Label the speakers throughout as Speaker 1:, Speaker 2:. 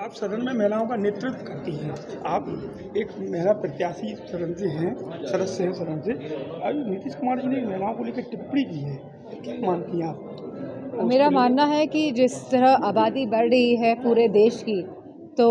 Speaker 1: आप सदन में महिलाओं का नेतृत्व करती हैं। आप एक महिला प्रत्याशी सदन से हैं, सदस्य हैं सदन से। आज नीतीश कुमार जी ने महिलाओं को लेकर टिप्पणी की है, क्या मानती हैं आप?
Speaker 2: मेरा मानना है कि जिस तरह आबादी बढ़ रही है पूरे देश की, तो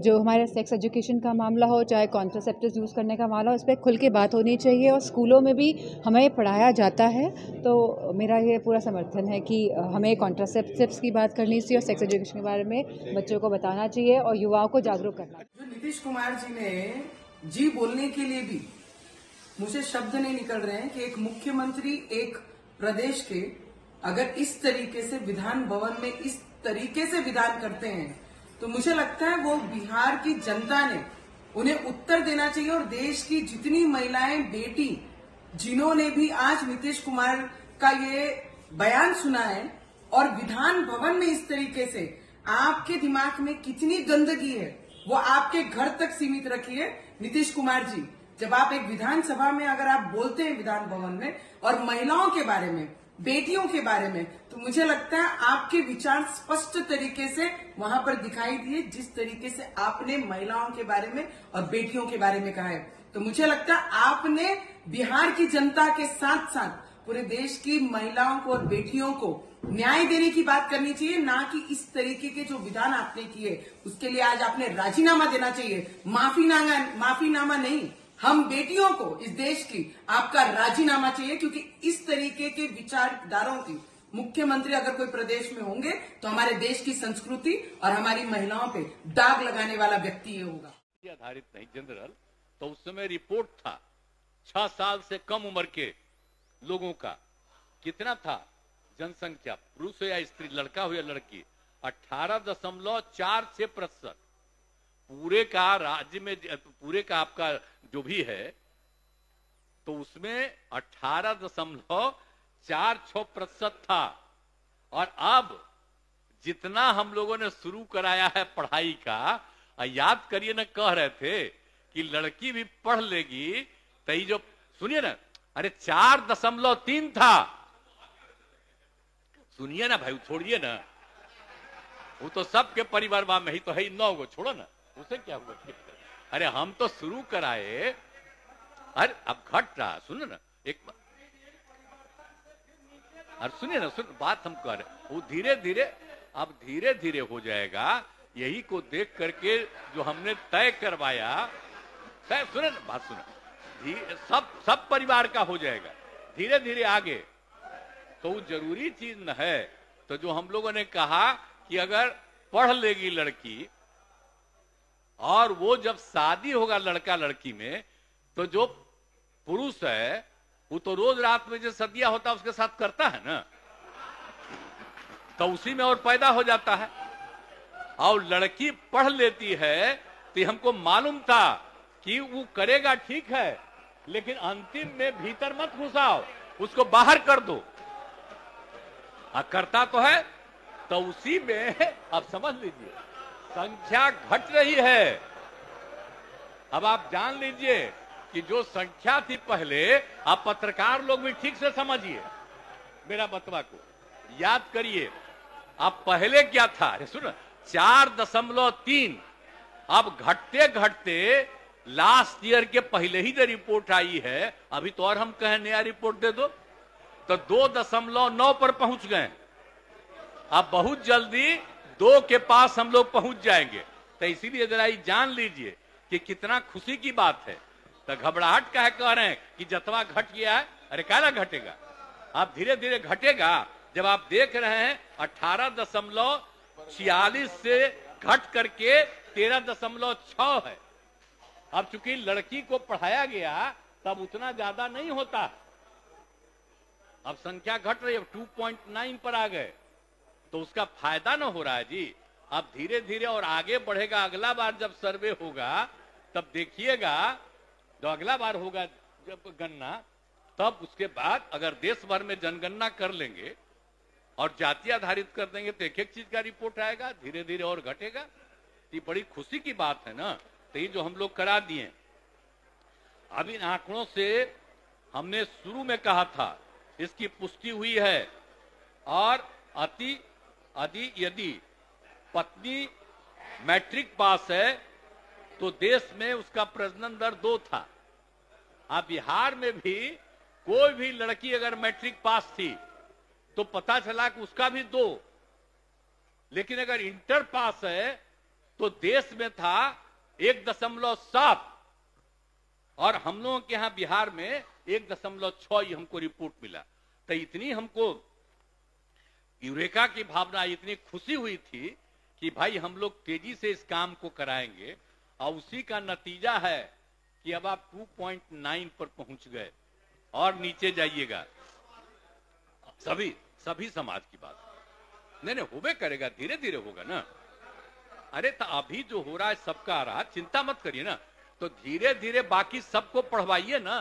Speaker 2: जो हमारे सेक्स एजुकेशन का मामला हो, चाहे कॉन्ट्रासेप्टिव्स यूज़ करने का मामला हो, उस पर खुल के बात होनी चाहिए और स्कूलों में भी हमें पढ़ाया जाता है। तो मेरा ये पूरा समर्थन है कि हमें कॉन्ट्रासेप्टिव्स की बात करनी चाहिए और सेक्स एजुकेशन के बारे में बच्चों को बताना चाहिए और युवाओं को जागरूक करना चाहिए।
Speaker 3: जो नीतीश कुमार जी ने जी बोलने के लिए भी मुझे शब्द नहीं निकल रहे हैं कि एक मुख्यमंत्री एक प्रदेश के अगर इस तरीके से विधान भवन में इस तरीके से विधान करते हैं तो मुझे लगता है वो बिहार की जनता ने उन्हें उत्तर देना चाहिए। और देश की जितनी महिलाएं, बेटी जिन्होंने भी आज नीतीश कुमार का ये बयान सुना है और विधान भवन में इस तरीके से आपके दिमाग में कितनी गंदगी है वो आपके घर तक सीमित रखिए। नीतीश कुमार जी, जब आप एक विधानसभा में अगर आप बोलते हैं विधान भवन में और महिलाओं के बारे में, बेटियों के बारे में, तो मुझे लगता है आपके विचार स्पष्ट तरीके से वहां पर दिखाई दिए जिस तरीके से आपने महिलाओं के बारे में और बेटियों के बारे में कहा है। तो मुझे लगता है आपने बिहार की जनता के साथ साथ पूरे देश की महिलाओं को और बेटियों को न्याय देने की बात करनी चाहिए, ना कि इस तरीके के जो विधान आपने किए उसके लिए आज आपने राजीनामा देना चाहिए। माफीनामा नहीं, हम बेटियों को इस देश की आपका राजीनामा चाहिए, क्योंकि इस तरीके के विचारधाराओं की मुख्यमंत्री अगर कोई प्रदेश में होंगे तो हमारे देश की संस्कृति और हमारी महिलाओं पे दाग लगाने वाला व्यक्ति ये होगा।
Speaker 4: आधारित नहीं जनरल, तो उस समय रिपोर्ट था 6 साल से कम उम्र के लोगों का कितना था जनसंख्या, पुरुष हो या स्त्री, लड़का हो या लड़की, 18.46%। पूरे का राज्य में, पूरे का आपका जो भी है, तो उसमें 18.46% था। और अब जितना हम लोगों ने शुरू कराया है पढ़ाई का, याद करिए ना, कह रहे थे कि लड़की भी पढ़ लेगी, तो जो सुनिए ना, अरे 4.3 था। सुनिए ना भाई, छोड़िए ना, वो तो सबके परिवार में ही तो है 9 गो, छोड़ो ना, उसे क्या हुआ। अरे हम तो शुरू कराए, अरे अब घट रहा, सुनो ना एक बार, अरे सुनिए ना, सुन बात हम कर रहे, वो धीरे धीरे, अब धीरे धीरे हो जाएगा। यही को देख करके जो हमने तय करवाया, सुने ना बात, सुनो, सब परिवार का हो जाएगा धीरे धीरे आगे। तो वो जरूरी चीज न है। तो जो हम लोगों ने कहा कि अगर पढ़ लेगी लड़की और वो जब शादी होगा लड़का लड़की में, तो जो पुरुष है वो तो रोज रात में जो सदिया होता है उसके साथ करता है ना, तो उसी में और पैदा हो जाता है। और लड़की पढ़ लेती है तो हमको मालूम था कि वो करेगा, ठीक है, लेकिन अंतिम में भीतर मत घुसाओ, उसको बाहर कर दो। करता तो है, तो उसी में अब समझ लीजिए संख्या घट रही है। अब आप जान लीजिए कि जो संख्या थी पहले, आप पत्रकार लोग भी ठीक से समझिए मेरा बतवा को, याद करिए। अब पहले क्या था, अरे सुनो, 4.3, अब घटते घटते लास्ट ईयर के पहले ही जो रिपोर्ट आई है, अभी तो और हम कहें नया रिपोर्ट दे दो, तो 2.9 पर पहुंच गए। अब बहुत जल्दी 2 के पास हम लोग पहुंच जाएंगे। तो इसीलिए जरा ये जान लीजिए कि कितना खुशी की बात है। तो घबराहट का है, कह रहे हैं कि जतवा घट गया है, अरे काला घटेगा, अब धीरे धीरे घटेगा। जब आप देख रहे हैं 18.46 से घट करके 13.6 है। अब चूंकि लड़की को पढ़ाया गया तब उतना ज्यादा नहीं होता, अब संख्या घट रही है, 2.9 पर आ गए, तो उसका फायदा ना हो रहा है जी। अब धीरे धीरे और आगे बढ़ेगा। अगला बार जब सर्वे होगा तब देखिएगा, जो अगला बार होगा जब गणना, तब उसके बाद अगर देश भर में जनगणना कर लेंगे और जाति आधारित कर देंगे तो एक एक चीज का रिपोर्ट आएगा, धीरे धीरे और घटेगा। ये बड़ी खुशी की बात है ना। तो ये जो हम लोग करा दिए, अब इन आंकड़ों से हमने शुरू में कहा था, इसकी पुष्टि हुई है। और यदि पत्नी मैट्रिक पास है तो देश में उसका प्रजनन दर 2 था। अब बिहार में भी कोई भी लड़की अगर मैट्रिक पास थी तो पता चला कि उसका भी 2, लेकिन अगर इंटर पास है तो देश में था 1.7 और हम लोगों के यहां बिहार में 1.6 हमको रिपोर्ट मिला। तो इतनी हमको यूरेका की भावना, इतनी खुशी हुई थी कि भाई हम लोग तेजी से इस काम को कराएंगे और उसी का नतीजा है कि अब आप 2.9 पर पहुंच गए और नीचे जाइएगा। सभी समाज की बात नहीं होबे करेगा, धीरे धीरे होगा ना। अरे तो अभी जो हो रहा है सबका आ रहा, चिंता मत करिए ना, तो धीरे धीरे बाकी सबको पढ़वाइए ना।